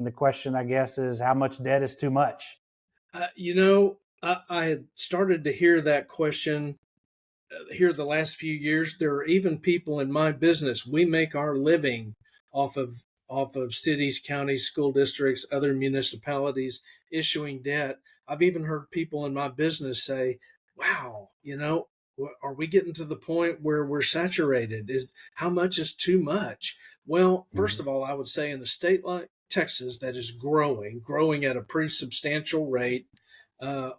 And the question, I guess, is how much debt is too much? I had started to hear that question here the last few years. There are even people in my business. We make our living off of cities, counties, school districts, other municipalities issuing debt. I've even heard people in my business say, "Wow, are we getting to the point where we're saturated? Is how much is too much?" Well, first Mhm. of all, I would say in a state like Texas that is growing at a pretty substantial rate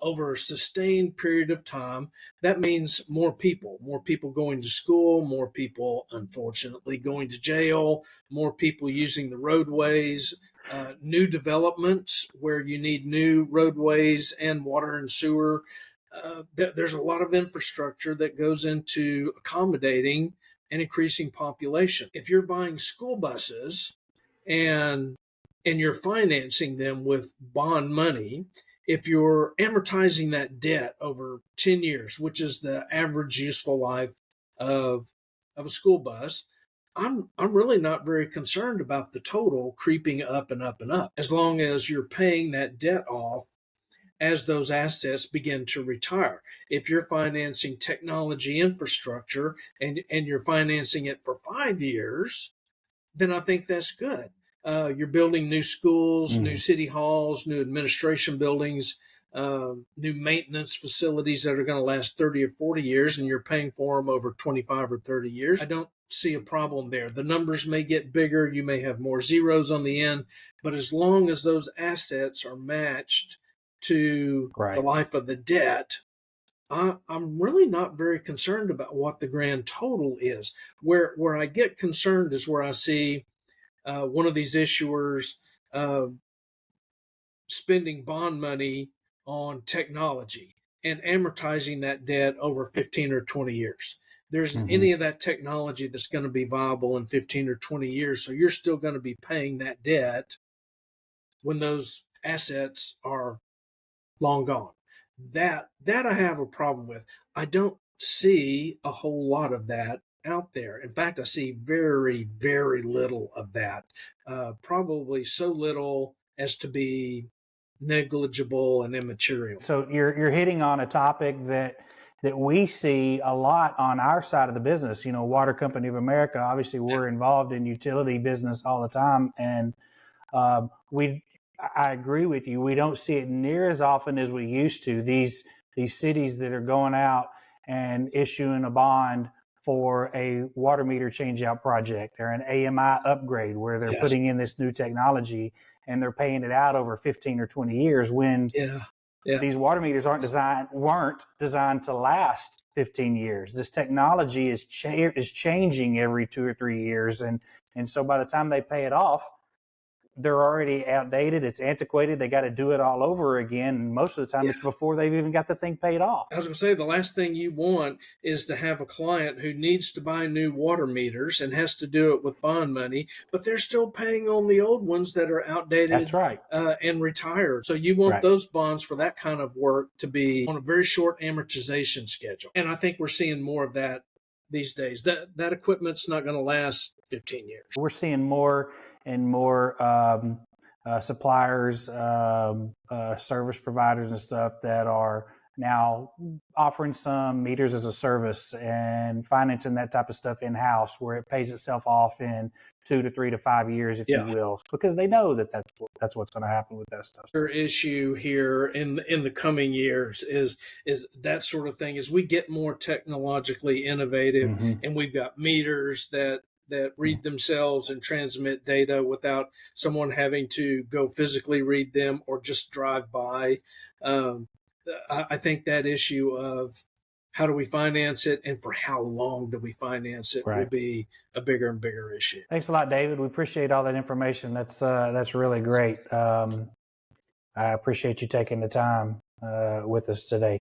over a sustained period of time, that means more people going to school, more people, unfortunately, going to jail, more people using the roadways, new developments where you need new roadways and water and sewer. There's a lot of infrastructure that goes into accommodating an increasing population. If you're buying school buses and you're financing them with bond money, if you're amortizing that debt over 10 years, which is the average useful life of a school bus, I'm really not very concerned about the total creeping up and up and up, as long as you're paying that debt off as those assets begin to retire. If you're financing technology infrastructure and you're financing it for 5 years, then I think that's good. You're building new schools, new Mhm. city halls, new administration buildings, new maintenance facilities that are going to last 30 or 40 years, and you're paying for them over 25 or 30 years. I don't see a problem there. The numbers may get bigger, you may have more zeros on the end, but as long as those assets are matched to the Right. life of the debt, I'm really not very concerned about what the grand total is. Where I get concerned is where I see one of these issuers uh, spending bond money on technology and amortizing that debt over 15 or 20 years. There isn't Mhm. any of that technology that's going to be viable in 15 or 20 years. So you're still going to be paying that debt when those assets are long gone. That I have a problem with. I don't see a whole lot of that out there. In fact, I see very, very little of that. Probably so little as to be negligible and immaterial. So you're hitting on a topic that we see a lot on our side of the business. You know, Water Company of America. Obviously, Yeah. we're involved in utility business all the time, and we. I agree with you. We don't see it near as often as we used to. These cities that are going out and issuing a bond for a water meter changeout project or an AMI upgrade where they're Yes. putting in this new technology and they're paying it out over 15 or 20 years when Yeah. Yeah. these water meters weren't designed to last 15 years. This technology is changing every 2 or 3 years, and so by the time they pay it off, they're already outdated. It's antiquated. They got to do it all over again. And most of the time, Yeah. it's before they've even got the thing paid off. I was going to say the last thing you want is to have a client who needs to buy new water meters and has to do it with bond money, but they're still paying on the old ones that are That's outdated right. and retired. So you want Right. those bonds for that kind of work to be on a very short amortization schedule. And I think we're seeing more of that these days. That equipment's not going to last 15 years. We're seeing more and more suppliers, service providers, and stuff that are now offering some meters as a service and financing that type of stuff in house, where it pays itself off in 2 to 3 to 5 years, if you Yeah. will, because they know that that's what's going to happen with that stuff. Issue here in the coming years is that sort of thing. As we get more technologically innovative Mm-hmm. and we've got meters that read themselves and transmit data without someone having to go physically read them or just drive by. um, I think that issue of how do we finance it and for how long do we finance it will Right. be a bigger and bigger issue. Thanks a lot, David. We appreciate all that information. That's really great. I appreciate you taking the time with us today.